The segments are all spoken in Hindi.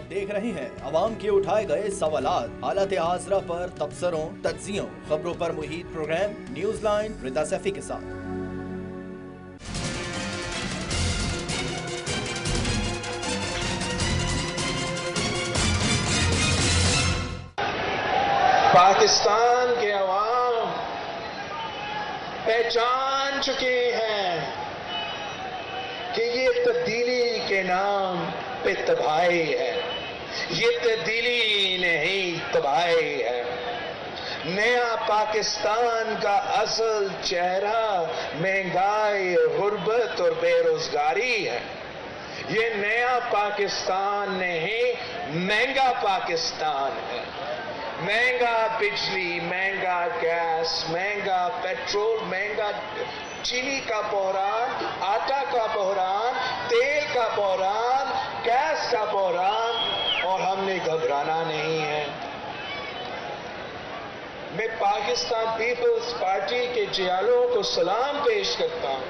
देख रहे हैं अवाम के उठाए गए सवालात, हालत हाजरा पर तबसरों, तज्जियों, खबरों पर मुहित प्रोग्राम न्यूज लाइन रिदा सैफी के साथ। पाकिस्तान के अवाम पहचान चुके हैं कि ये तब्दीली के नाम पे तबाही है। ये तब्दीली नहीं तबाही है। नया पाकिस्तान का असल चेहरा महंगाई, गुर्बत और बेरोजगारी है। ये नया पाकिस्तान नहीं, महंगा पाकिस्तान है। महंगा बिजली, महंगा गैस, महंगा पेट्रोल, महंगा चीनी का बहरान, आटा का बहरान, तेल का बहरान, गैस का बहरान, और हमने घबराना नहीं है। मैं पाकिस्तान पीपल्स पार्टी के जियालों को सलाम पेश करता हूं।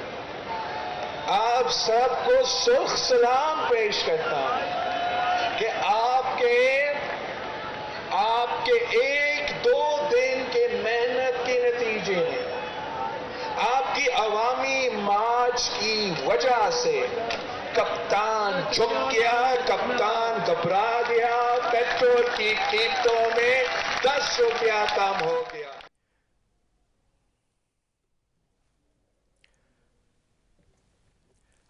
आप सबको सुख सलाम पेश करता हूं कि आपके एक दो दिन के मेहनत के नतीजे में, आपकी अवामी मार्च की वजह से कप्तान झुक गया, कप्तान घबरा गया, पेट्रोल की कीमतों में 10 रुपया कम हो गया।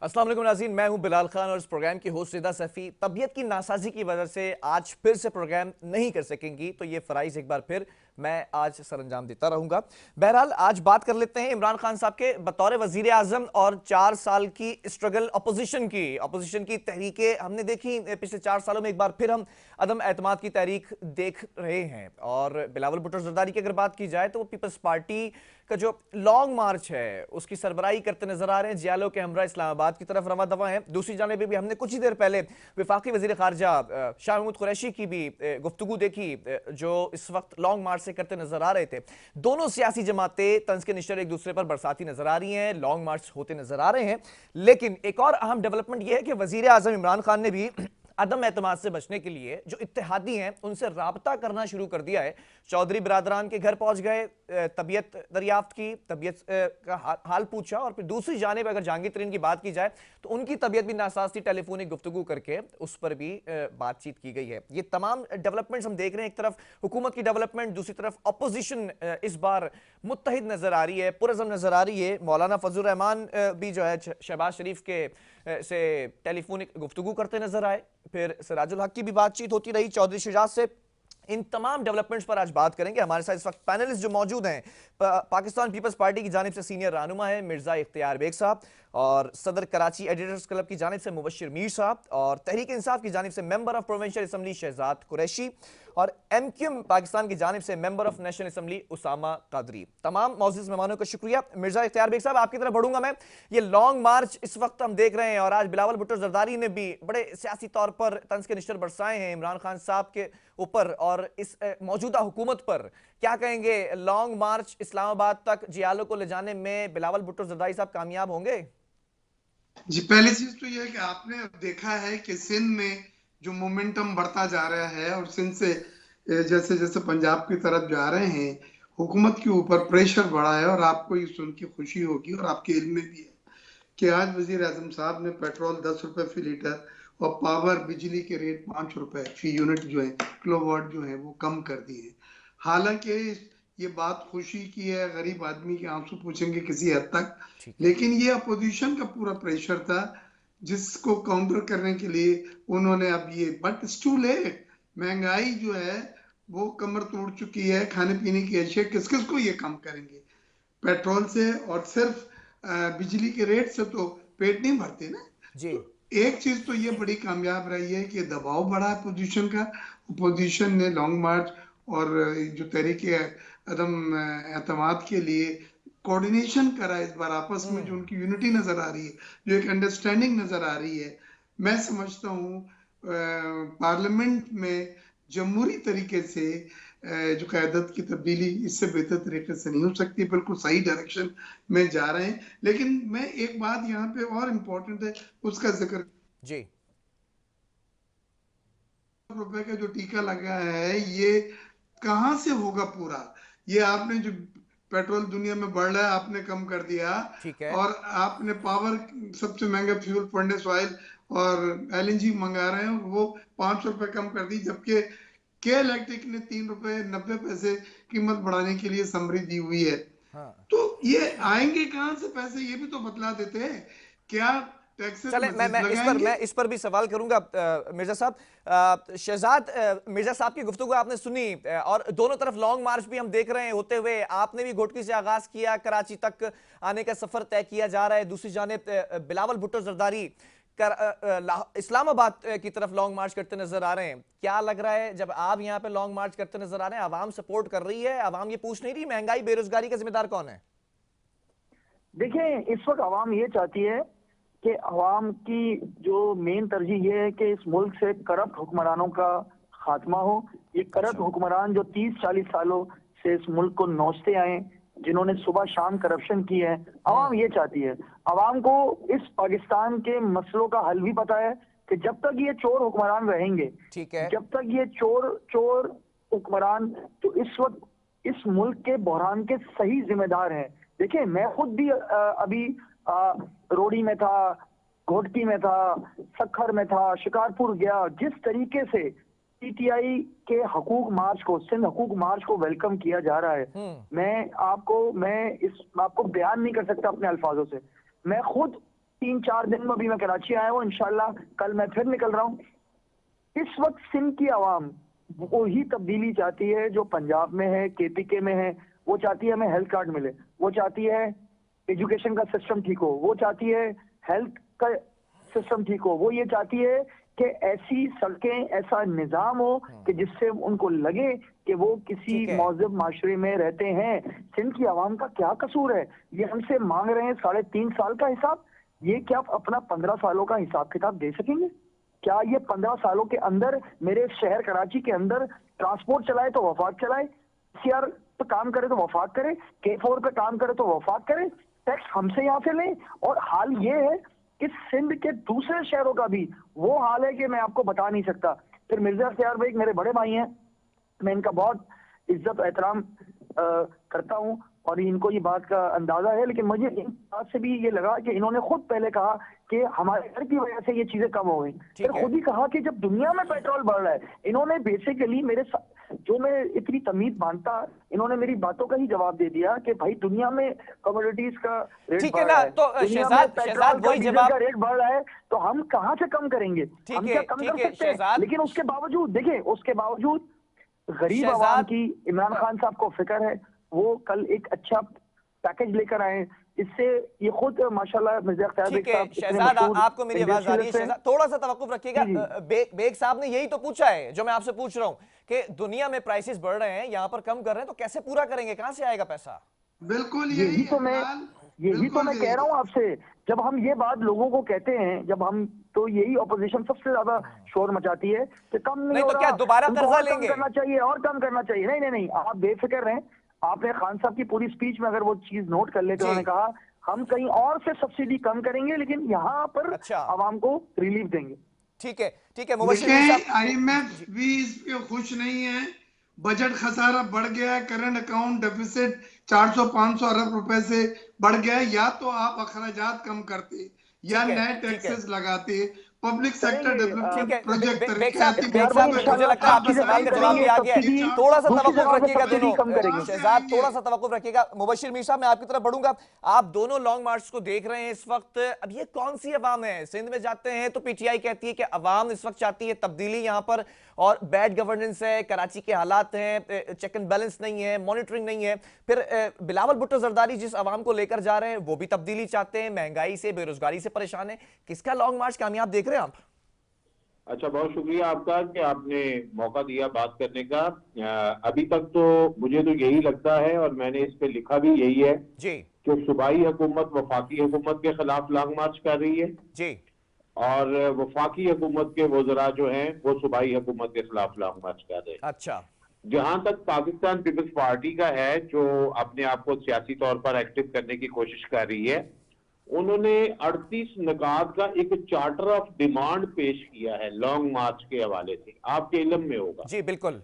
अस्सलाम वालेकुम नाज़रीन, मैं हूं बिलाल खान और इस प्रोग्राम की होस्ट रिदा सैफी। तबीयत की नासाजी की वजह से आज फिर से प्रोग्राम नहीं कर सकेंगी, तो ये फराइज एक बार फिर मैं आज सरंजाम देता रहूंगा। बहरहाल आज बात कर लेते हैं इमरान खान साहब के बतौर वजीर आजम और 4 साल की स्ट्रगल अपोजिशन की तहरीकें हमने देखी। पिछले 4 सालों में एक बार फिर हम अदम एतमाद की तहरीक देख रहे हैं। और बिलावल भुट्टो जरदारी की अगर बात की जाए तो वो पीपल्स पार्टी का जो लॉन्ग मार्च है उसकी सरबराही करते नजर आ रहे हैं। जियालो के हमरा इस्लामाबाद की तरफ रवा दवा है। दूसरी जानिब भी हमने कुछ ही देर पहले वफाकी वजीर खारजा शाह महमूद कुरैशी की भी गुफ्तगू देखी, जो इस वक्त लॉन्ग मार्च से करते नजर आ रहे थे। दोनों सियासी जमातें तंज के निश्चर एक दूसरे पर बरसाती नजर आ रही हैं, लॉन्ग मार्च होते नजर आ रहे हैं। लेकिन एक और अहम डेवलपमेंट यह है कि वजीर आजम इमरान खान ने भी अदम एतमाद से बचने के लिए जो इत्तेहादी हैं उनसे राबता करना शुरू कर दिया है। चौधरी बिरादरान के घर पहुंच गए, तबीयत दरियाफ्त की, तबीयत का हाल पूछा। और फिर दूसरी जानिब अगर जहांगीर तरीन की बात की जाए तो उनकी तबीयत भी नासाज थी, टेलीफोनिक गुफ्तगू करके उस पर भी बातचीत की गई है। ये तमाम डेवलपमेंट्स हम देख रहे हैं। एक तरफ हुकूमत की डेवलपमेंट, दूसरी तरफ अपोजिशन इस बार मुत्तहिद नजर आ रही है, पुरअज़म नजर आ रही है। मौलाना फजल रहमान भी जो है शहबाज शरीफ के से टेलीफोनिक गुफ्तगू करते नजर आए। फिर सिराजुल हक की भी बातचीत होती रही चौधरी शुजात से। इन तमाम डेवलपमेंट्स पर आज बात करेंगे। हमारे साथ इस वक्त पैनलिस्ट जो मौजूद हैं, पाकिस्तान पीपल्स पार्टी की जानिब से सीनियर रहनुमा है मिर्जा इख्तियार बेग साहब, और सदर कराची एडिटर्स क्लब की जानिब से मुबश्शिर मीर साहब, और तहरीक इंसाफ की जानिब से member of provincial assembly Shahzad Qureshi, और एमक्यूएम पाकिस्तान की जानिब से member of national assembly Usama Qadri. तमाम मौजूद मेहमानों का शुक्रिया। मिर्जा इख्तियार बेग साहब, आपकी तरफ बढ़ूंगा मैं। ये लॉन्ग मार्च इस वक्त हम देख रहे हैं और आज बिलावल भुट्टो जरदारी ने भी बड़े सियासी तौर पर तंज के निश्चर बरसाए हैं इमरान खान साहब के ऊपर और इस मौजूदा हुकूमत पर। क्या कहेंगे, लॉन्ग मार्च इस्लामाबाद तक जियालो को ले जाने में बिलावल भुट्टो जरदारी साहब कामयाब होंगे? जी, पहली चीज तो यह है कि आपने अब देखा है कि सिंध में जो मोमेंटम बढ़ता जा रहा है और सिंध से जैसे जैसे पंजाब की तरफ जा रहे हैं, हुकूमत के ऊपर प्रेशर बढ़ा है। और आपको ये सुन के खुशी होगी और आपके इल्म में भी है कि आज वजीर आजम साहब ने पेट्रोल 10 रुपए फी लीटर और पावर बिजली के रेट 5 रुपए फी यूनिट जो है, किलोवाट जो है, वो कम कर दिए। हालांकि ये बात खुशी की है, गरीब आदमी के आंसू पूछेंगे किसी हद तक, लेकिन ये अपोजिशन का पूरा प्रेशर था जिसको काउंटर करने के लिए उन्होंने अब ये, बट इट्स टू लेट। महंगाई जो है वो कमर तोड़ चुकी है। खाने पीने की अशिया किस किस को ये कम करेंगे? पेट्रोल से और सिर्फ बिजली के रेट से तो पेट नहीं भरते ना जी। तो एक चीज तो ये बड़ी कामयाब रही है कि दबाव बढ़ा अपोजिशन का। अपोजिशन ने लॉन्ग मार्च और जो तरीके अदम एतमाद के लिए कोऑर्डिनेशन करा इस बार आपस में, जो उनकी यूनिटी नजर आ रही है, जो एक अंडरस्टैंडिंग नजर आ रही है। मैं समझता हूँ पार्लियामेंट में जमहूरी तरीके से जो क़यादत की तब्दीली इससे बेहतर तरीके से नहीं हो सकती। बिल्कुल सही डायरेक्शन में जा रहे हैं। लेकिन मैं एक बात यहाँ पे और इम्पोर्टेंट है उसका जिक्र जी रुपए का जो टीका लगा है ये कहाँ से होगा पूरा? ये आपने जो पेट्रोल दुनिया में बढ़ रहा है आपने कम कर दिया, ठीक है। और आपने पावर सबसे महंगा फ्यूल फर्नेस ऑयल और एलएनजी मंगा रहे हैं वो 500 रुपए कम कर दी, जबकि के इलेक्ट्रिक ने 3 रुपए 90 पैसे कीमत बढ़ाने के लिए समरी दी हुई है। हाँ। तो ये आएंगे कहाँ से पैसे, ये भी तो बतला देते हैं। क्या टैक्सेस चले मजीद लगाएंगे? मैं इस पर भी सवाल करूंगा मिर्जा साहब। शहजाद मिर्जा साहब की गुफ्तगू आपने सुनी और दोनों तरफ लॉन्ग मार्च भी हम देख रहे हैं होते हुए। आपने भी घोटकी से आगाज किया, कराची तक आने का सफर तय किया जा रहा है। दूसरी जानिब बिलावल भुट्टो जरदारी इस्लामाबाद की तरफ लॉन्ग मार्च करते नजर आ रहे हैं। क्या लग रहा है जब आप यहाँ पे लॉन्ग मार्च करते नजर आ रहे हैं, आवाम सपोर्ट कर रही है? आवाम ये पूछ नहीं रही महंगाई बेरोजगारी का जिम्मेदार कौन है? देखिए, इस वक्त आवाम ये चाहती है कि आवाम की जो मेन तरजीह ये है कि इस मुल्क से करप्ट हुक्मरानों का खात्मा हो। ये करप्ट हुक्मरान जो 30-40 सालों से इस मुल्क को नोचते आए, जिन्होंने सुबह शाम करप्शन की है, आवाम ये चाहती है। आवाम को इस पाकिस्तान के मसलों का हल भी पता है कि जब तक ये चोर हुक्मरान रहेंगे, ठीक है, जब तक ये चोर हुक्मरान जो इस वक्त इस मुल्क के बहरान के सही जिम्मेदार हैं। देखिए, मैं खुद भी अभी रोडी में था, घोटकी में था, सखर में था, शिकारपुर गया। जिस तरीके से पीटीआई के हकूक मार्च को, सिंध हकूक मार्च को वेलकम किया जा रहा है, मैं आपको बयान नहीं कर सकता अपने अल्फाजों से। मैं खुद 3-4 दिन में अभी मैं कराची आया हूँ, इंशाल्लाह कल मैं फिर निकल रहा हूँ। इस वक्त सिंध की आवाम वो ही तब्दीली चाहती है जो पंजाब में है, केपीके में है। वो चाहती है हमें हेल्थ कार्ड मिले, वो चाहती है एजुकेशन का सिस्टम ठीक हो, वो चाहती है हेल्थ का सिस्टम ठीक हो, वो ये चाहती है कि ऐसी सड़कें, ऐसा निजाम हो कि जिससे उनको लगे कि वो किसी मौजूद माशरे में रहते हैं। सिंध की आवाम का क्या कसूर है? ये हमसे मांग रहे हैं 3.5 साल का हिसाब। ये क्या अपना 15 सालों का हिसाब किताब दे सकेंगे? क्या ये 15 सालों के अंदर मेरे शहर कराची के अंदर ट्रांसपोर्ट चलाए तो वफाक चलाए, सीआर पे काम करे तो वफाक करे, K4 पे काम करे तो वफाक करे, टैक्स हमसे यहाँ से लें? और हाल ये है कि सिंध के दूसरे शहरों का भी वो हाल है कि मैं आपको बता नहीं सकता। फिर मिर्जा अख्तियार भाई मेरे बड़े भाई हैं, मैं इनका बहुत इज्जत एहतराम करता हूँ और इनको ये बात का अंदाजा है, लेकिन मुझे इन बात से भी ये लगा कि इन्होंने खुद पहले कहा कि हमारे घर की वजह से ये चीजें कम हो गई। फिर खुद ही कहा कि जब दुनिया में पेट्रोल बढ़ रहा है, इन्होंने बेसिकली मेरे जो मैं इतनी तमीज मानता, इन्होंने मेरी बातों का ही जवाब दे दिया कि भाई दुनिया में कमोडिटीज का रेट बढ़ रहा है, तो शहजाद वही जवाब का रेट बढ़ रहा है, तो हम कहाँ से कम करेंगे? हम क्या कम कर सकते हैं? लेकिन उसके बावजूद देखिए, उसके बावजूद गरीब आवाम की इमरान खान साहब को फिक्र है। वो कल एक अच्छा पैकेज लेकर आए, इससे ये खुद माशाल्लाह मिर्जा अख्तियार ठीक है। शहजाद आपको मेरी आवाज आ रही है? शहजाद थोड़ा सा तवक्कुफ रखिएगा। बेग साहब ने यही तो पूछा है जो मैं आपसे पूछ रहा हूँ कि दुनिया में प्राइसेस बढ़ रहे हैं, यहाँ पर कम कर रहे हैं, तो कैसे पूरा करेंगे? कहाँ से आएगा पैसा? बिल्कुल यही तो मैं कह रहा हूँ आपसे। जब हम ये बात लोगों को कहते हैं, जब हम, तो यही ऑपोजिशन सबसे ज्यादा शोर मचाती है कि कम नहीं हो तो रहा, क्या दोबारा कर्जा लेंगे? करना चाहिए और कम करना चाहिए। नहीं, आप बेफिक्र रहें। आपने खान साहब की पूरी स्पीच में अगर वो चीज नोट कर लेते, उन्होंने कहा हम कहीं और से सब्सिडी कम करेंगे लेकिन यहाँ पर आवाम को रिलीफ देंगे। ठीक है। IMF भी इस पे खुश नहीं है। बजट खसारा बढ़ गया है, करंट अकाउंट डेफिसिट 400-500 अरब रुपए से बढ़ गया है। या तो आप अखराजात कम करते या नए टैक्सेस लगाते, पब्लिक सेक्टर डेवलपमेंट प्रोजेक्ट मुझे लगता है आपके सवाल का जवाब भी आ गया है। थोड़ा सा तवक्कुफ रखिएगा दोनों। शहजाद थोड़ा सा तवक्कुफ रखिएगा। मुबशिर मीर साहब मैं आपकी तरफ बढ़ूंगा। आप दोनों लॉन्ग मार्च को देख रहे हैं इस वक्त। अब ये कौन सी अवाम है? सिंध में जाते हैं तो पीटीआई कहती है कि अवाम इस वक्त चाहती है तब्दीली यहाँ पर, और बैड गवर्नेंस है, कराची के हालात हैं, चेक एंड बैलेंस नहीं है, मॉनिटरिंग नहीं है। फिर बिलावल भुट्टो जरदारी जिस अवाम को लेकर जा रहे हैं वो भी तब्दीली चाहते हैं, महंगाई से, बेरोजगारी से परेशान है। किसका लॉन्ग मार्च कामयाब देख रहे हैं आप? अच्छा, बहुत शुक्रिया आपका कि आपने मौका दिया बात करने का। अभी तक तो मुझे तो यही लगता है, और मैंने इस पे लिखा भी यही है जी, कि सूबाई हुकूमत वफाकी हुकूमत के खिलाफ लॉन्ग मार्च कर रही है जी, और वफाकी हुकूमत के वज़रा जो हैं वो सूबाई हुकूमत के खिलाफ लॉन्ग मार्च कर रहे हैं। अच्छा, जहां तक पाकिस्तान पीपल्स पार्टी का है, जो अपने आप को सियासी तौर पर एक्टिव करने की कोशिश कर रही है, उन्होंने 38 निकात का एक चार्टर ऑफ डिमांड पेश किया है लॉन्ग मार्च के हवाले से, आपके इल्म में होगा। जी बिल्कुल।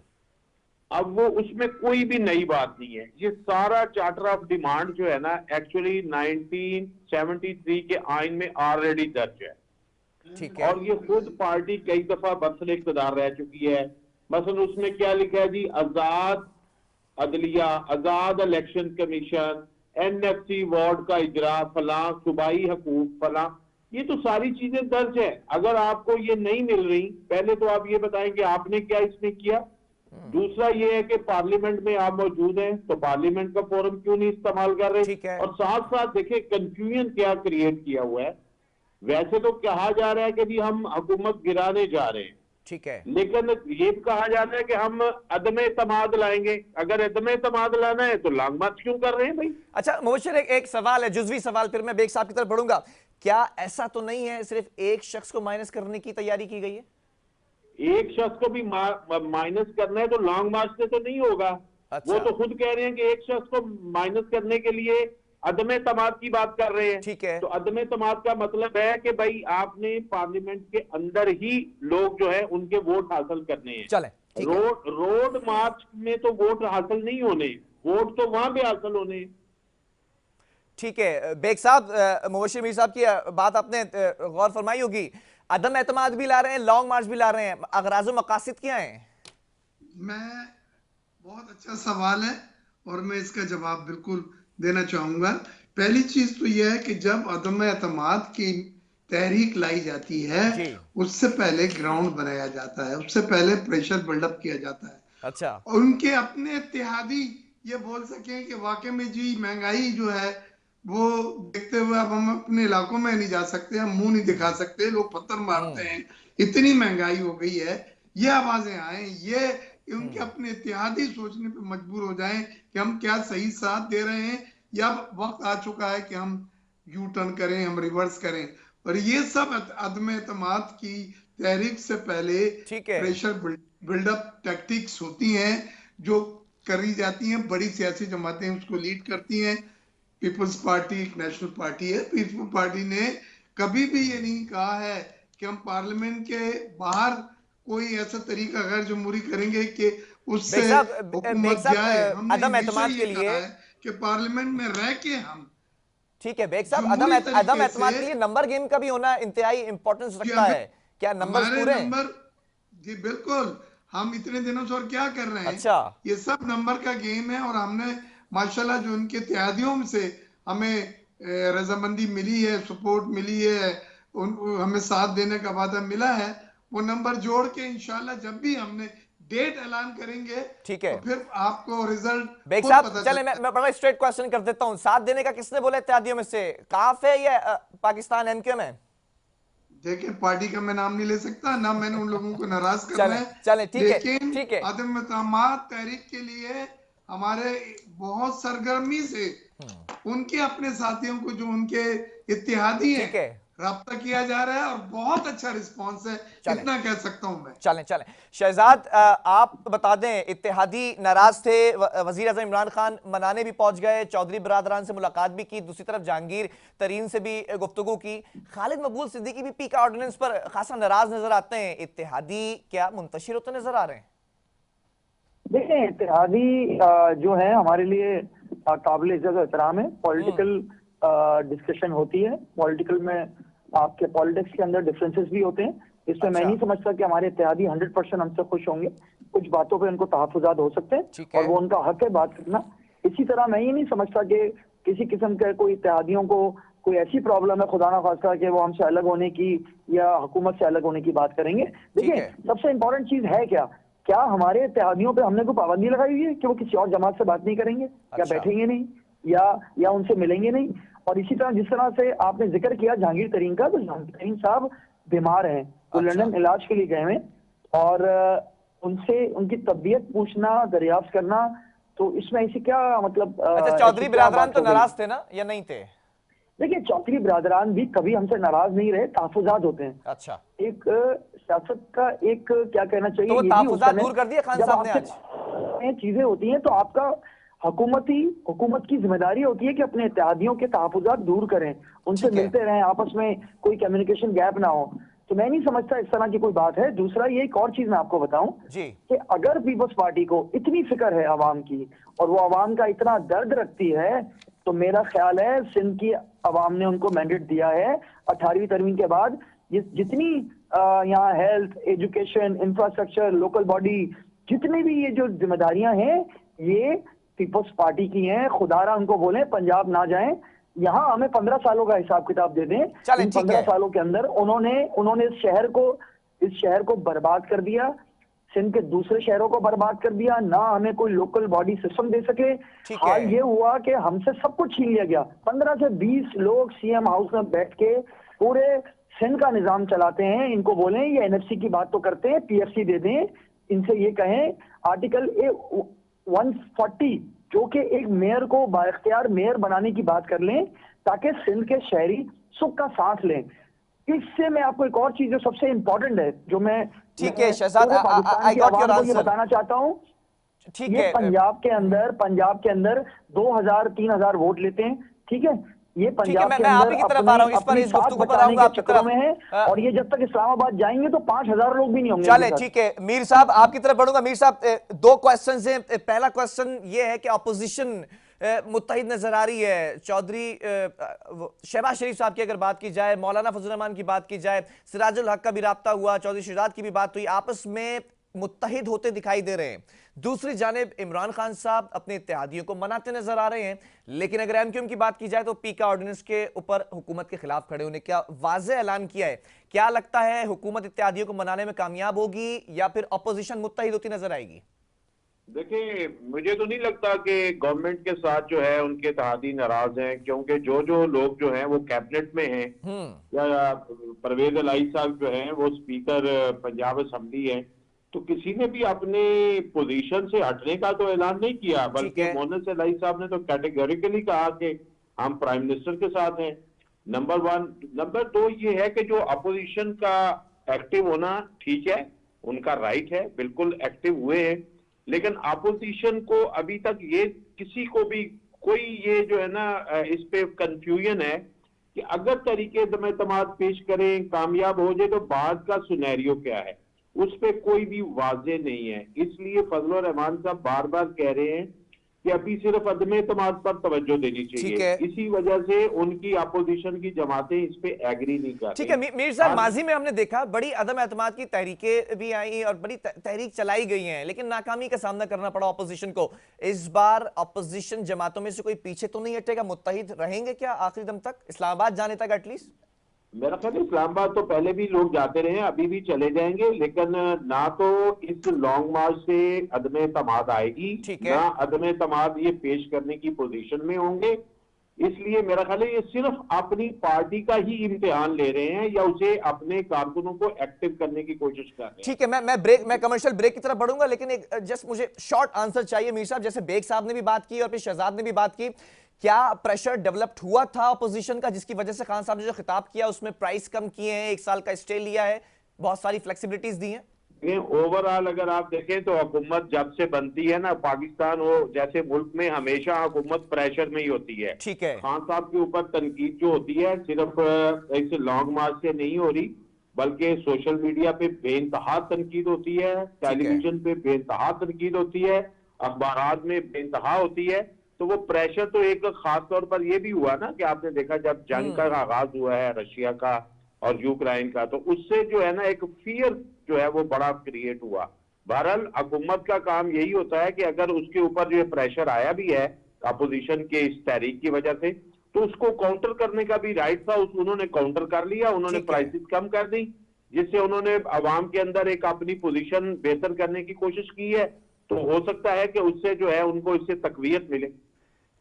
अब वो उसमें कोई भी नई बात नहीं है, ये सारा चार्टर ऑफ डिमांड जो है ना एक्चुअली 1973 के आइन में ऑलरेडी दर्ज है। ठीक है। और ये खुद पार्टी कई दफा बरसर इक़्तिदार रह चुकी है। मसलन उसमें क्या लिखा है जी, आजाद अदलिया, आजाद इलेक्शन कमीशन, एनएफसी वार्ड का इजरा, फलां सूबाई हकूक, फलां, ये तो सारी चीजें दर्ज है। अगर आपको ये नहीं मिल रही, पहले तो आप ये बताएं कि आपने क्या इसमें किया। दूसरा ये है कि पार्लियामेंट में आप मौजूद हैं तो पार्लियामेंट का फोरम क्यों नहीं इस्तेमाल कर रहे। ठीक है। और साथ साथ देखिए कंफ्यूजन क्या क्रिएट किया हुआ है। वैसे तो कहा जा रहा है कि भी हम हुकूमत गिराने जा रहे हैं, ठीक है, लेकिन ये कहा जा रहा है कि हम अदम एतमाद लाएंगे। अगर अदम एतमाद लाना है तो लॉन्ग मार्च क्यों कर रहे हैं भाई। अच्छा मुबश्शिर, एक सवाल है, जुज़वी सवाल, फिर मैं बेग साहब की तरफ बढ़ूंगा। क्या ऐसा तो नहीं है सिर्फ एक शख्स को माइनस करने की तैयारी की गई है? एक शख्स को भी माइनस करना है तो लॉन्ग मार्च से तो नहीं होगा। अच्छा। वो तो खुद कह रहे हैं कि एक शख्स को माइनस करने के लिए अदम एतमाद की बात कर रहे हैं। ठीक है। तो अदम एतमाद का मतलब है कि भाई आपने पार्लियामेंट के अंदर ही लोग जो है उनके वोट हासिल करने हैं। चले, ठीक है। रोड मार्च में तो वोट हासिल नहीं होने, वोट तो वहां पे हासिल होने हैं। ठीक है बेग साहब, मुबश्शिर मीर साहब की बात आपने गौर फरमाई होगी। अदम एतमाद भी ला रहे हैं, लॉन्ग मार्च भी ला रहे हैं, अगराज़ व मकासिद क्या हैं? मैं बहुत अच्छा सवाल है और मैं इसका जवाब बिल्कुल देना चाहूंगा। पहली चीज तो यह है कि जब अदम एतमाद की तहरीक लाई जाती है उससे पहले ग्राउंड बनाया जाता है, उससे पहले प्रेशर बिल्डअप किया जाता है। अच्छा। और उनके अपने इत्तेहादी ये बोल सके कि वाकई में जी महंगाई जो है वो देखते हुए अब हम अपने इलाकों में नहीं जा सकते, हम मुंह नहीं दिखा सकते, लोग पत्थर मारते हैं, इतनी महंगाई हो गई है, ये आवाजें आए, ये उनके अपने इत्तेहादी सोचने पे मजबूर हो जाएं कि हम क्या सही साथ दे रहे हैं या वक्त आ चुका है कि हम यू टर्न करें, हम रिवर्स करें। और ये सब अदम एतमाद की तहरीक से पहले प्रेशर बिल्डअप टैक्टिक्स होती हैं जो करी जाती हैं। बड़ी सियासी जमातें उसको लीड करती हैं। पीपल्स पार्टी एक नेशनल पार्टी है। पीपल्स पार्टी ने कभी भी ये नहीं कहा है कि हम पार्लियामेंट के बाहर कोई ऐसा तरीका गैर जमहूरी करेंगे कि उससे हुकूमत जाए। हमने अदम एतमाद के लिए कहा है कि पार्लियामेंट में रह के हम, ठीक है बेग साहब, अदम एतमाद के लिए नंबर गेम का भी होना इंतहाई इंपॉर्टेंस रखता है। क्या नंबर पूरे हैं? जी बिल्कुल। हम इतने दिनों से और क्या कर रहे हैं। अच्छा। ये सब नंबर का गेम है और हमने माशाल्लाह जो उनके इत्तेहादियों से हमें रजामंदी मिली है, सपोर्ट मिली है, हमें साथ देने का वादा मिला है, वो नंबर जोड़ के इंशाल्लाह जब भी हमने डेट ऐलान करेंगे, ठीक है, तो फिर आपको रिजल्ट बेग साहब चले मैं बड़ा स्ट्रेट क्वेश्चन कर देता हूं। साथ देने का किसने बोला इत्तेहादियों में से? काफ है या पाकिस्तान एमक्यू में? देखिए पार्टी का मैं नाम नहीं ले सकता, ना मैंने उन लोगों को नाराज करना है। चले ठीक है, लेकिन ठीक है। अदम एतमाद तहरीक के लिए हमारे बहुत सरगर्मी से उनके अपने साथियों को जो उनके इत्तेहादी हैं राब्ता किया जा रहा है और बहुत अच्छा रिस्पांस है, इतना कह सकता हूं मैं। चलें चलें शहजाद, आप बता दें, इत्तेहादी नाराज थे, वजीर आज़म इमरान खान मनाने भी पहुंच गए, चौधरी बरादरान से मुलाकात भी की, दूसरी तरफ जहांगीर तरीन से भी गुफ्तगू की, खालिद मकबूल सिद्दीकी भी पीका ऑर्डिनेंस पर खासा नाराज नजर आते हैं। इत्तेहादी क्या मुंतशिर होते नजर आ रहे हैं? देखिए इत्तेहादी जो है हमारे लिए काबिल इज्जत एहतराम है। पॉलिटिकल डिस्कशन होती है, पॉलिटिकल में आपके पॉलिटिक्स के अंदर डिफरेंसेस भी होते हैं। इसमें मैं नहीं समझता कि हमारे इत्तेहादी 100% हमसे खुश होंगे। कुछ बातों पे उनको तहफ़्फ़ुज़ात हो सकते हैं और वो उनका हक है बात करना। इसी तरह मैं ये नहीं समझता कि किसी किस्म के कोई इत्तेहादियों को कोई ऐसी प्रॉब्लम है खुदा ना खास्ता कि वो हमसे अलग होने की या हुकूमत से अलग होने की बात करेंगे। देखिए सबसे इंपॉर्टेंट चीज है क्या हमारे इत्तेहादियों पे हमने कोई पाबंदी लगाई हुई है कि वो किसी और जमात से बात नहीं करेंगे या बैठेंगे नहीं या उनसे मिलेंगे नहीं। और इसी तरह जिस तरह से आपने जिक्र किया जहांगीर तरीन का, तो जहांगीर तरीन साहब बीमार हैं, वो लंदन इलाज के लिए गए हैं और उनसे उनकी तबीयत पूछना, दरियाफ्त करना, तो इसमें ऐसी क्या मतलब। अच्छा, चौधरी बिरादरान तो नाराज थे ना या नहीं थे? देखिए चौधरी बिरादरान भी कभी हमसे नाराज नहीं रहे, तहफ़्फ़ुज़ात होते हैं। अच्छा, एक सियासत का एक क्या कहना चाहिए, तो तहफ़्फ़ुज़ात दूर कर दिया खान साहब ने आज। चीजें होती हैं तो आपका हुकूमत की जिम्मेदारी होती है कि अपने इत्तेहादियों के तहफुजात दूर करें, उनसे ठीक है। मिलते रहें, आपस में कोई कम्युनिकेशन गैप ना हो। तो मैं नहीं समझता इस तरह की कोई बात है। दूसरा, ये एक और चीज मैं आपको बताऊं जी कि अगर पीपल्स पार्टी को इतनी फिक्र है आवाम की और वो आवाम का इतना दर्द रखती है, तो मेरा ख्याल है सिंध की आवाम ने उनको मैंडेट दिया है 18वीं तरमीम के बाद, ये जितनी यहाँ health, education, infrastructure, local body, जितनी भी ये जो जिम्मेदारियां हैं ये पीपल्स पार्टी की हैं। खुदारा उनको बोले पंजाब ना जाएं, यहाँ हमें 15 सालों का हिसाब किताब दे दें। चलें, इन ठीक 15 है। सालों के अंदर उन्होंने इस शहर को बर्बाद कर दिया, सिंध के दूसरे शहरों को बर्बाद कर दिया, ना हमें कोई लोकल बॉडी सिस्टम दे सके। ठीक हाल है। ये हुआ कि हमसे सब कुछ छीन लिया गया। 15 से 20 लोग सीएम हाउस में बैठ के पूरे सिंध का निजाम चलाते हैं। इनको बोलें ये एनएफसी की बात तो करते हैं, पीएफसी दे दें, इनसे ये कहें आर्टिकल 140 जो कि एक मेयर को बाइख्तियार मेयर बनाने की बात कर लें, ताकि सिंध के शहरी सुख का सांस लें। इससे मैं आपको एक और चीज जो सबसे इंपॉर्टेंट है, जो मैं ठीक है शहजाद, पूरे पाकिस्तान आई की गॉट योर आवाम को ये आंसर। बताना चाहता हूँ, ठीक ये है। पंजाब के अंदर 2000-3000 वोट लेते हैं, ठीक है। ये पंजाब मैं के आप अंदर ही की तरफ आ रहा हूं, इस पर अपनी इस साख गुफ्तगू पर बचाने आऊंगा के आपकी चक्करों तरफ। में है, और ये जब तक इस्लामाबाद जाएंगे तो 5000 लोग भी नहीं होंगे चले, इनके साथ। ठीक है मीर साहब आपकी तरफ बढ़ूंगा। मीर साहब, दो क्वेश्चन हैं। पहला क्वेश्चन ये है कि अपोजिशन मुत्तहिद नजर आ रही है। चौधरी शहबाज शरीफ साहब की अगर बात की जाए, मौलाना फजल रहमान की बात की जाए, सिराजुल हक का भी राब्ता हुआ, चौधरी शहजाद की भी बात हुई, आपस में मुत्तहिद होते दिखाई दे रहे हैं। दूसरी जानिब इमरान खान साहब अपने इत्तेहादियों को मनाते नजर आ रहे हैं, लेकिन अगर एमक्यूएम की बात की जाए तो पीका ऑर्डिनेंस के ऊपर हुकूमत के खिलाफ खड़े होने का वाज़ेह ऐलान किया है। क्या लगता है हुकूमत इत्तेहादियों को मनाने में कामयाब होगी या फिर अपोजिशन मुत्तहिद होती नजर आएगी? देखिए, मुझे तो नहीं लगता कि गवर्नमेंट के साथ जो है उनके इत्तेहादी नाराज हैं, क्योंकि जो लोग जो हैं वो कैबिनेट में हैं, या परवेज इलाही साहब जो हैं वो स्पीकर पंजाब असेंबली हैं, तो किसी ने भी अपने पोजीशन से हटने का तो ऐलान नहीं किया, बल्कि मोहम्मद इलाही साहब ने तो कैटेगोरिकली कहा कि हम प्राइम मिनिस्टर के साथ हैं। नंबर 1। नंबर 2 ये है कि जो अपोजिशन का एक्टिव होना ठीक है, उनका राइट है, बिल्कुल एक्टिव हुए हैं, लेकिन अपोजिशन को अभी तक ये किसी को भी कोई ये जो है ना इस पे कंफ्यूजन है कि अगर तरीके एतमाद पेश करें कामयाब हो जाए तो बाद का सिनेरियो क्या है, उस पे कोई भी वाजे नहीं है। इसलिए फजल रहमान साहब बार बार कह रहे हैं कि अभी सिर्फ अदम एतमाद पर तवज्जो देनी चाहिए। इसी वजह से उनकी अपोजिशन की जमातें इस पे एग्री नहीं कर रही। ठीक है मीर साहब, माजी में हमने देखा बड़ी अदम एतमाद की तहरीकें भी आई और बड़ी तहरीक चलाई गई हैं, लेकिन नाकामी का सामना करना पड़ा अपोजिशन को। इस बार अपोजिशन जमातों में से कोई पीछे तो नहीं हटेगा? मुत्तहिद रहेंगे क्या आखिरी दम तक, इस्लामाबाद जाने तक एटलीस्ट? मेरा ख्याल इस्लामाबाद तो पहले भी लोग जाते रहे, अभी भी चले जाएंगे, लेकिन ना तो इस लॉन्ग मार्च से अदम एतमाद आएगी, ना अदम एतमाद ये पेश करने की पोजीशन में होंगे। इसलिए मेरा ख्याल है ये सिर्फ अपनी पार्टी का ही इम्तिहान ले रहे हैं या उसे अपने कारकुनों को एक्टिव करने की कोशिश कर रहे हैं। ठीक है, मैं कमर्शियल ब्रेक की तरफ बढ़ूंगा, लेकिन एक जस्ट मुझे शॉर्ट आंसर चाहिए मीर साहब। जैसे बेग साहब ने भी बात की और फिर शहजाद ने भी बात की, क्या प्रेशर डेवलप्ड हुआ था अपोजिशन का जिसकी वजह से खान साहब ने जो खिताब किया उसमें प्राइस कम किए हैं, 1 साल का स्टे लिया है, बहुत सारी फ्लेक्सिबिलिटीज दी हैं? ओवरऑल अगर आप देखें तो हुकूमत जब से बनती है ना, पाकिस्तान हो जैसे मुल्क में हमेशा हुकूमत प्रेशर में ही होती है। ठीक है। खान साहब के ऊपर तनकीद जो होती है सिर्फ इस लॉन्ग मार्च से नहीं हो रही, बल्कि सोशल मीडिया पे बेइंतहा तनकीद होती है, टेलीविजन पे बेइंतहा तनकीद होती है, अखबारात में बेइंतहा होती है। तो वो प्रेशर तो एक खास तौर पर ये भी हुआ ना कि आपने देखा जब जंग का आगाज हुआ है रशिया का और यूक्रेन का, तो उससे जो है ना एक फियर जो है वो बड़ा क्रिएट हुआ। बहरहाल हुकूमत का काम यही होता है कि अगर उसके ऊपर जो प्रेशर आया भी है अपोजिशन के इस तहरीक की वजह से, तो उसको काउंटर करने का भी राइट था, उन्होंने काउंटर कर लिया, उन्होंने प्राइसेस कम कर दी, जिससे उन्होंने अवाम के अंदर एक अपनी पोजीशन बेहतर करने की कोशिश की है। तो हो सकता है कि उससे जो है उनको इससे तकवीयत मिले।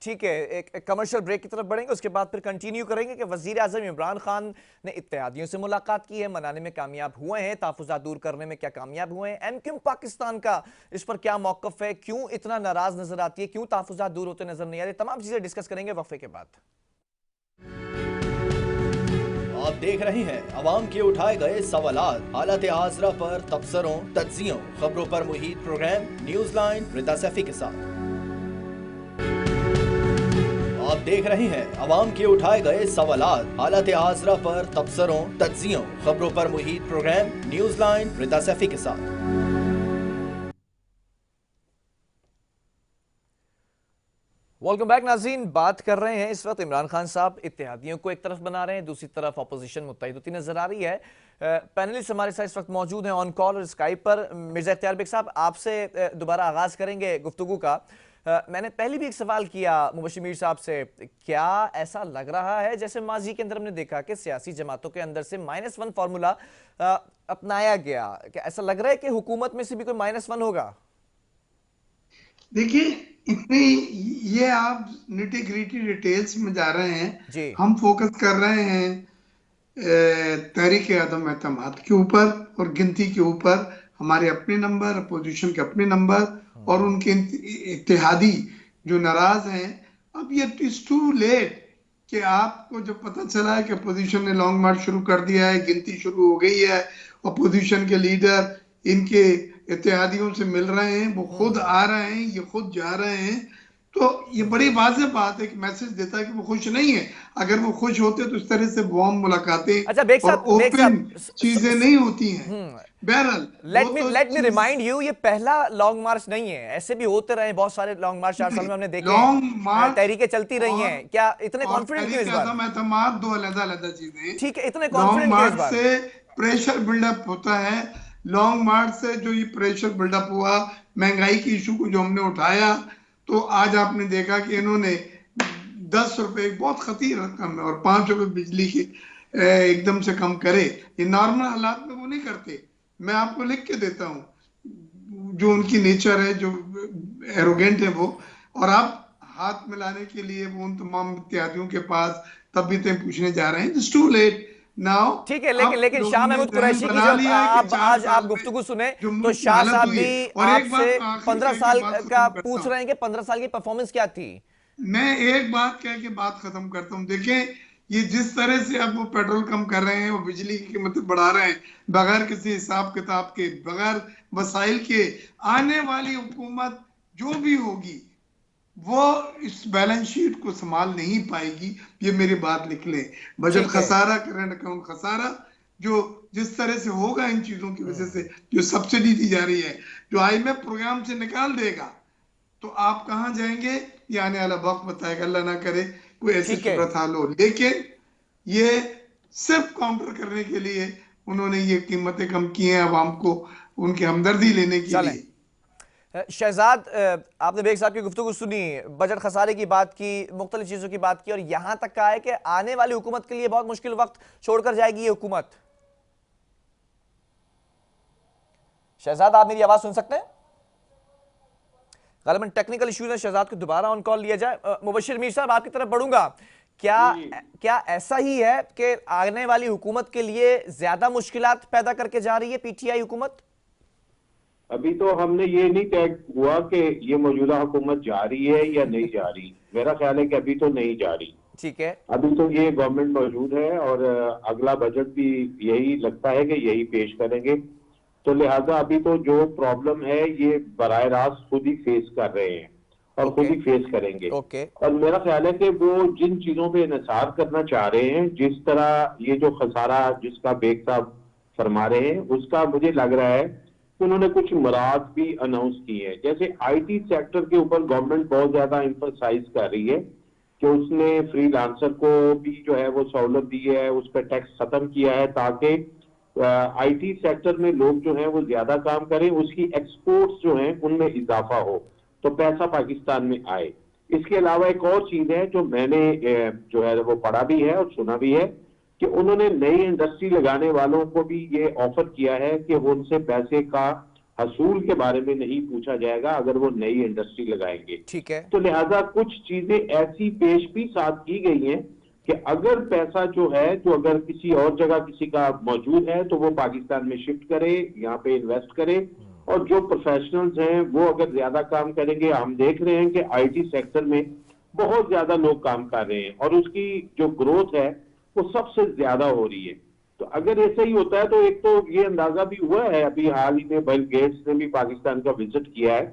ठीक है, एक कमर्शियल ब्रेक की तरफ बढ़ेंगे, उसके बाद फिर कंटिन्यू करेंगे कि वजीर आजम इमरान खान ने इत्तेहादियों से मुलाकात की है, मनाने में कामयाब हुए हैं, तहफ़्फ़ुज़ात दूर करने में क्या कामयाब हुए हैं, एमक्यूएम पाकिस्तान का इस पर क्या मौक़िफ़ है, क्यों इतना नाराज नजर आती है, क्यों तहफ़्फ़ुज़ात दूर होते नजर नहीं आ रहे, तमाम चीजें डिस्कस करेंगे वक्फे के बाद। आप देख रहे हैं अवाम के उठाए गए सवालात, हालत हाज़रा पर तबसरों, तज्ज़ियों, खबरों पर मुहित प्रोग्राम न्यूज़ लाइन रिदा सैफी के साथ। देख रहे हैं अवाम के उठाए गए सवालात, हालत हाजरा पर तबसरों, तज्जियों, खबरों पर मुहित प्रोग्राम न्यूज लाइन रिदा सैफी के साथ। वेलकम बैक नाज़रीन। बात कर रहे हैं इस वक्त इमरान खान साहब इत्तेहादियों को एक तरफ बना रहे हैं, दूसरी तरफ अपोजिशन मुत्तहिद होती नजर आ रही है। पैनलिस्ट हमारे साथ इस वक्त मौजूद हैं ऑन कॉल और स्काइप पर। मिर्जा इख्तियार बेग साहब, आपसे दोबारा आगाज करेंगे गुफ्तगू का। मैंने पहले भी एक सवाल किया मुबश्शिर मीर साहब से, क्या ऐसा लग रहा है जैसे माजी के अंदर हमने देखा कि सियासी जमातों के अंदर से -1 फार्मूला अपनाया गया, क्या ऐसा लग रहा है कि हुकूमत में से भी कोई -1 होगा? देखिए, इतनी ये आप निटी ग्रिटी डिटेल्स में जा रहे हैं जी। हम फोकस कर रहे हैं तहरीक अदम एतमाद के ऊपर और गिनती के ऊपर, हमारे अपने नंबर, अपोजिशन के अपने नंबर और उनके इत्तेहादी जो नाराज हैं। अब ये इट्स टू लेट कि आपको जब पता चला है कि अपोजिशन ने लॉन्ग मार्च शुरू कर दिया है, गिनती शुरू हो गई है, अपोजिशन के लीडर इनके इत्तेहादियों से मिल रहे हैं, वो खुद आ रहे हैं, ये खुद जा रहे हैं, तो ये बड़ी वाज़ेह बात है कि मैसेज देता है कि वो खुश नहीं है। अगर वो खुश होते तो इस तरह से वार्म मुलाकातें अच्छा, बेग और साहब, ओपन चीजें नहीं होती हैं। बहरहाल लेट मी रिमाइंड यू, ये पहला लॉन्ग मार्च नहीं है, ऐसे भी होते रहे बहुत सारे लॉन्ग मार्च 4 साल में हमने देखे, लॉन्ग मार्च तहरीकें चलती रही हैं। क्या इतने कॉन्फिडेंट क्यों इस बार? एतमाद दो अलग-अलग चीजें। ठीक है, इतने लॉन्ग कॉन्फिडेंट क्यों इस मार्च बार? से प्रेशर बिल्डअप होता है। लॉन्ग मार्च से जो ये प्रेशर बिल्डअप हुआ, महंगाई की इशू को जो हमने उठाया, तो आज आपने देखा कि इन्होंने 10 रुपए, बहुत खतीर रकम है, और 5 रुपए बिजली के एकदम से कम करे। ये नॉर्मल हालात में वो नहीं करते। मैं आपको लिख के देता हूँ जो उनकी नेचर है, जो एरोगेंट है वो, और आप हाथ मिलाने के लिए वो उन तमाम इत्यादियों के पास तबीयतें पूछने जा रहे हैं। It's too late now. ठीक है, लेकिन शाह महमूद कुरैशी की जो आज आप गुफ्तगू सुने, तो शाह साहब भी आपसे 15 साल का पूछ रहे हैं कि 15 साल की परफॉर्मेंस क्या थी। मैं एक बात कह के बात खत्म करता हूँ। देखें, ये जिस तरह से अब वो पेट्रोल कम कर रहे हैं, वो बिजली की कीमतें बढ़ा रहे हैं बगैर किसी हिसाब किताब के, बगैर वसाइल के, आने वाली हुकूमत जो भी होगी वो इस बैलेंस शीट को संभाल नहीं पाएगी। ये मेरी बात लिख लें। बजट खसारा, करंट अकाउंट खसारा, जो जिस तरह से होगा इन चीजों की वजह से, जो सब्सिडी दी जा रही है, जो IMF प्रोग्राम से निकाल देगा, तो आप कहां जाएंगे ये आने वाला वक्त बताएगा। अल्लाह ना करे कोई ऐसी सूरत हाल हो। लेकिन ये सिर्फ काउंटर करने के लिए उन्होंने ये कीमतें कम की हैं अवाम को, उनकी हमदर्दी लेने के लिए। शहजाद, आपने बेग साहब की गुफ्तगू सुनी, बजट खसारे की बात की, मुख्तलिफ चीजों की बात की, और यहां तक कहा है कि आने वाली हुकूमत के लिए बहुत मुश्किल वक्त छोड़कर जाएगी ये हुकूमत। शहजाद, आप मेरी आवाज सुन सकते हैं? गालिबन टेक्निकल इश्यूज है, शहजाद को दोबारा ऑन कॉल लिया जाए। मुबश्शिर मीर साहब, आपकी तरफ बढ़ूंगा। क्या ऐसा ही है कि आने वाली हुकूमत के लिए ज्यादा मुश्किलात पैदा करके जा रही है PTI हुकूमत? अभी तो हमने ये नहीं तय हुआ कि ये मौजूदा हुकूमत जा रही है या नहीं जा रही। मेरा ख्याल है कि अभी तो नहीं जा रही। ठीक है, अभी तो ये गवर्नमेंट मौजूद है और अगला बजट भी यही लगता है कि यही पेश करेंगे। तो लिहाजा अभी तो जो प्रॉब्लम है ये बराह रास्त खुद ही फेस कर रहे हैं और खुद ही फेस करेंगे। और मेरा ख्याल है कि वो जिन चीजों पे इन्हिसार करना चाह रहे हैं, जिस तरह ये जो खसारा जिसका बेग साहब फरमा रहे हैं, उसका मुझे लग रहा है कि उन्होंने कुछ मुराद भी अनाउंस की है। जैसे IT सेक्टर के ऊपर गवर्नमेंट बहुत ज्यादा एम्फसाइज कर रही है कि उसने फ्रीलांसर को भी जो है वो सहूलत दी है, उस पर टैक्स खत्म किया है ताकि IT सेक्टर में लोग जो हैं वो ज्यादा काम करें, उसकी एक्सपोर्ट्स जो हैं उनमें इजाफा हो, तो पैसा पाकिस्तान में आए। इसके अलावा एक और चीज है जो मैंने जो है वो पढ़ा भी है और सुना भी है कि उन्होंने नई इंडस्ट्री लगाने वालों को भी ये ऑफर किया है कि वो उनसे पैसे का हसूल के बारे में नहीं पूछा जाएगा अगर वो नई इंडस्ट्री लगाएंगे। ठीक है, तो लिहाजा कुछ चीजें ऐसी पेश भी साथ की गई हैं कि अगर पैसा जो है, जो अगर किसी और जगह किसी का मौजूद है तो वो पाकिस्तान में शिफ्ट करे, यहाँ पे इन्वेस्ट करे, और जो प्रोफेशनल्स हैं वो अगर ज्यादा काम करेंगे। हम देख रहे हैं कि IT सेक्टर में बहुत ज्यादा लोग काम कर रहे हैं और उसकी जो ग्रोथ है वो सबसे ज्यादा हो रही है। तो अगर ऐसा ही होता है तो एक तो ये अंदाजा भी हुआ है, अभी हाल ही में बिल गेट्स ने भी पाकिस्तान का विजिट किया है,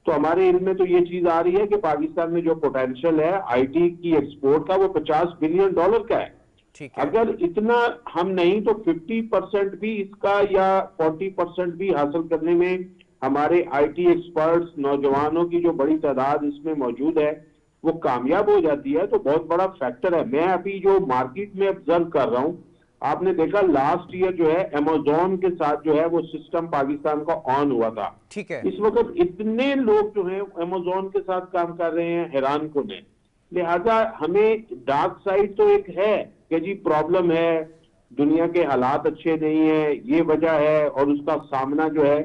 तो हमारे इल्म में तो ये चीज आ रही है कि पाकिस्तान में जो पोटेंशियल है आईटी की एक्सपोर्ट का वो $50 बिलियन का है। ठीक है। अगर इतना हम नहीं तो 50% भी इसका या 40% भी हासिल करने में हमारे आईटी एक्सपर्ट्स नौजवानों की जो बड़ी तादाद इसमें मौजूद है वो कामयाब हो जाती है तो बहुत बड़ा फैक्टर है। मैं अभी जो मार्केट में ऑब्जर्व कर रहा हूं, आपने देखा लास्ट ईयर जो है अमेज़न के साथ जो है वो सिस्टम पाकिस्तान का ऑन हुआ था। ठीक है। इस वक्त इतने लोग जो हैं अमेज़न के साथ काम कर रहे हैं, हैरान कुन है। लिहाजा हमें डार्क साइड तो एक है कि जी प्रॉब्लम है, दुनिया के हालात अच्छे नहीं है, ये वजह है, और उसका सामना जो है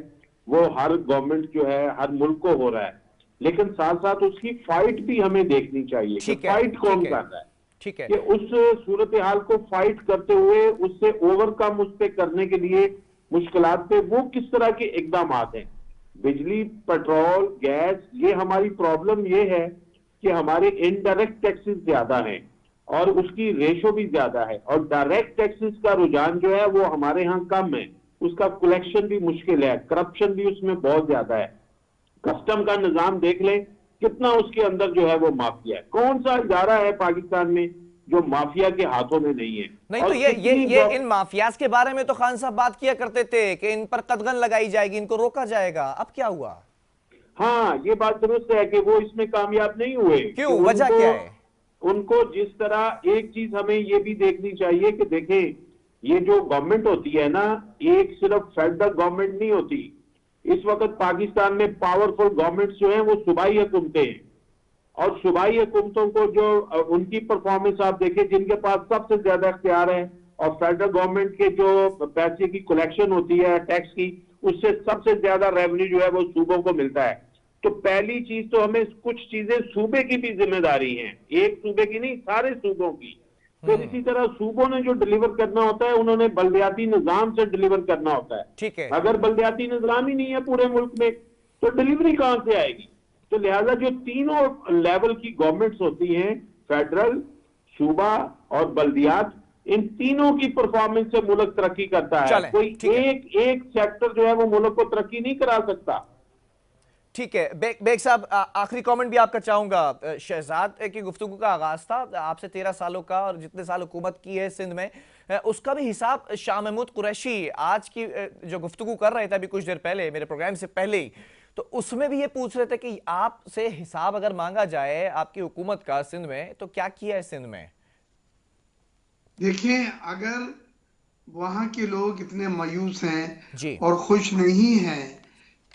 वो हर गवर्नमेंट जो है हर मुल्क को हो रहा है, लेकिन साथ साथ उसकी फाइट भी हमें देखनी चाहिए कि फाइट कौन कर रहा है। ठीक है। कि उस सूरत हाल को फाइट करते हुए उससे ओवरकम उस पे करने के लिए मुश्किलात पे वो किस तरह के इकदाम हैं। बिजली, पेट्रोल, गैस, ये हमारी प्रॉब्लम ये है कि हमारे इनडायरेक्ट टैक्सेस ज्यादा हैं और उसकी रेशो भी ज्यादा है, और डायरेक्ट टैक्सेस का रुझान जो है वो हमारे यहाँ कम है, उसका कलेक्शन भी मुश्किल है, करप्शन भी उसमें बहुत ज्यादा है। कस्टम का निजाम देख लें कितना उसके अंदर जो है वो माफिया है। कौन सा इदारा है पाकिस्तान में जो माफिया के हाथों में नहीं है? नहीं तो ये इन माफियाज के बारे में तो खान साहब बात किया करते थे कि इन पर कदगन लगाई जाएगी, इनको रोका जाएगा, अब क्या हुआ? हाँ, ये बात दुरुस्त है कि वो इसमें कामयाब नहीं हुए। क्यों, वजह क्या है? उनको जिस तरह एक चीज हमें ये भी देखनी चाहिए कि देखें, ये जो गवर्नमेंट होती है ना, एक सिर्फ फेडरल गवर्नमेंट नहीं होती। इस वक्त पाकिस्तान में पावरफुल गवर्नमेंट्स जो हैं वो सूबाई हुकूमतें हैं, और सूबाई हुकूमतों को जो उनकी परफॉर्मेंस आप देखें, जिनके पास सबसे ज्यादा इख्तियार है, और फेडरल गवर्नमेंट के जो पैसे की कलेक्शन होती है टैक्स की, उससे सबसे ज्यादा रेवेन्यू जो है वो सूबों को मिलता है। तो पहली चीज तो हमें कुछ चीजें सूबे की भी जिम्मेदारी है, एक सूबे की नहीं, सारे सूबों की। फिर इसी तरह सूबों ने जो डिलीवर करना होता है उन्होंने बल्दियाती निजाम से डिलीवर करना होता है। ठीक है। अगर बल्दियाती निजाम ही नहीं है पूरे मुल्क में तो डिलीवरी कहां से आएगी? तो लिहाजा जो तीनों लेवल की गवर्नमेंट्स होती हैं, फेडरल, सूबा और बल्दियात, इन तीनों की परफॉर्मेंस से मुल्क तरक्की करता है। कोई एक सेक्टर जो है वो मुल्क को तरक्की नहीं करा सकता। ठीक है। बेग साहब, आखिरी कमेंट भी आपका चाहूंगा। शहजाद की गुफ्तगू का आगाज था आपसे 13 सालों का, और जितने साल हुकूमत की है सिंध में उसका भी हिसाब शाह महमूद कुरैशी आज की जो गुफ्तगू कर रहे थे अभी कुछ देर पहले मेरे प्रोग्राम से पहले ही, तो उसमें भी ये पूछ रहे थे कि आपसे हिसाब अगर मांगा जाए आपकी हुकूमत का सिंध में, तो क्या किया है सिंध में? देखिए, अगर वहां के लोग इतने मायूस हैं जी। और खुश नहीं हैं,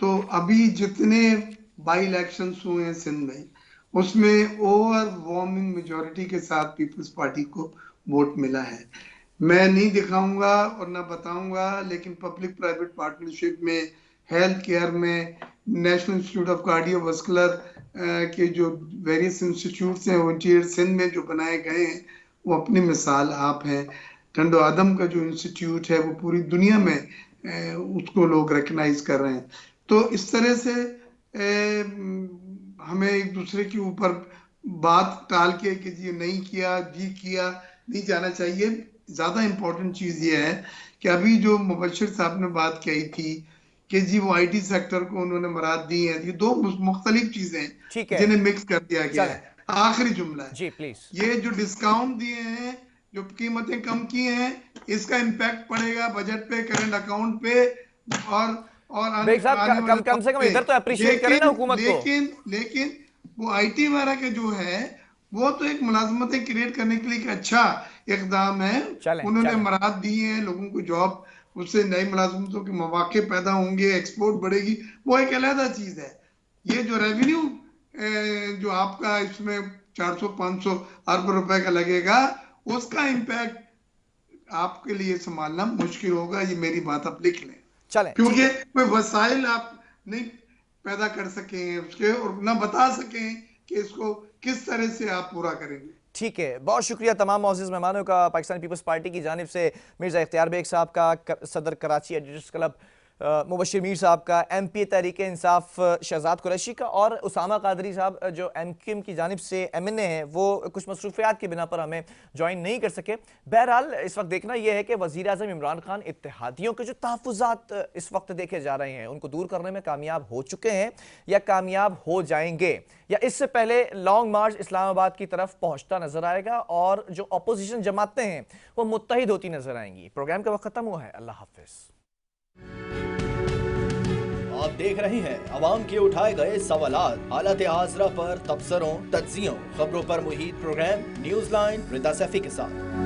तो अभी जितने बाई इलेक्शंस हुए हैं सिंध में, उसमें ओवरवेलमिंग मेजॉरिटी के साथ पीपल्स पार्टी को वोट मिला है। मैं नहीं दिखाऊंगा और ना बताऊंगा, लेकिन पब्लिक प्राइवेट पार्टनरशिप में, हेल्थ केयर में, नेशनल इंस्टीट्यूट ऑफ कार्डियोवास्कुलर के जो वेरियस इंस्टीट्यूट्स हैं वॉलंटियर सिंध में जो बनाए गए हैं, वो अपनी मिसाल आप हैं। टंडो आदम का जो इंस्टीट्यूट है वो पूरी दुनिया में उसको लोग रिकग्नाइज कर रहे हैं। तो इस तरह से हमें एक दूसरे के ऊपर बात टाल के कि जी नहीं किया, जी किया, नहीं जाना चाहिए। ज्यादा इम्पोर्टेंट चीज ये है कि अभी जो मुबश्शिर साहब ने बात कही थी कि जी वो आईटी सेक्टर को उन्होंने मराद दी है, ये दो मुख्तलिफ चीजें हैं जिन्हें मिक्स कर दिया गया है। आखिरी जुमला है जी प्लीज, ये जो डिस्काउंट दिए हैं, जो कीमतें कम की हैं, इसका इम्पैक्ट पड़ेगा बजट पे, करंट अकाउंट पे, और कम से कम इधर तो अप्रिशिएट करें ना हुकूमत को। लेकिन वो आईटी वाला के जो है वो तो एक मुलाजमतें क्रिएट करने के लिए एक अच्छा इकदाम है। उन्होंने मराद दी है लोगों को जॉब, उससे नई मुलाजमतों के मौके पैदा होंगे, एक्सपोर्ट बढ़ेगी, वो एक अलग चीज है। ये जो रेवेन्यू जो आपका इसमें 400-500 अरब रुपए का लगेगा, उसका इम्पैक्ट आपके लिए संभालना मुश्किल होगा। ये मेरी बात आप लिख लें, क्योंकि कोई वसाइल आप नहीं पैदा कर सकेंगे उसके, और ना बता सकें कि इसको किस तरह से आप पूरा करेंगे। ठीक है, बहुत शुक्रिया तमाम मौजूद मेहमानों का। पाकिस्तान पीपल्स पार्टी की जानिब से मिर्जा इख्तियार बेग साहब का, सदर कराची एडिटर्स क्लब मुबशिर मीर साहब का, MP तहरीक इंसाफ शहजाद कुरैशी का, और उसामा कादरी साहब जो MQM की जानिब से MNA हैं, वो कुछ मसरूफियात की बिना पर हमें ज्वाइन नहीं कर सके। बहरहाल इस वक्त देखना यह है कि वज़ीर आज़म इमरान खान इत्तेहादियों के जो तहफ़्फ़ुज़ात इस वक्त देखे जा रहे हैं उनको दूर करने में कामयाब हो चुके हैं या कामयाब हो जाएंगे, या इससे पहले लॉन्ग मार्च इस्लामाबाद की तरफ पहुँचता नजर आएगा और जो अपोजिशन जमातें हैं वो मुत्तहिद होती नजर आएंगी। प्रोग्राम का वक्त खत्म हुआ है। अल्लाह हाफिज़। आप देख रहे हैं अवाम के उठाए गए सवालात, हालत हाज़रा पर तबसरों, तज्जियों, खबरों पर मुहित प्रोग्राम न्यूज़ लाइन रिदा सैफी के साथ।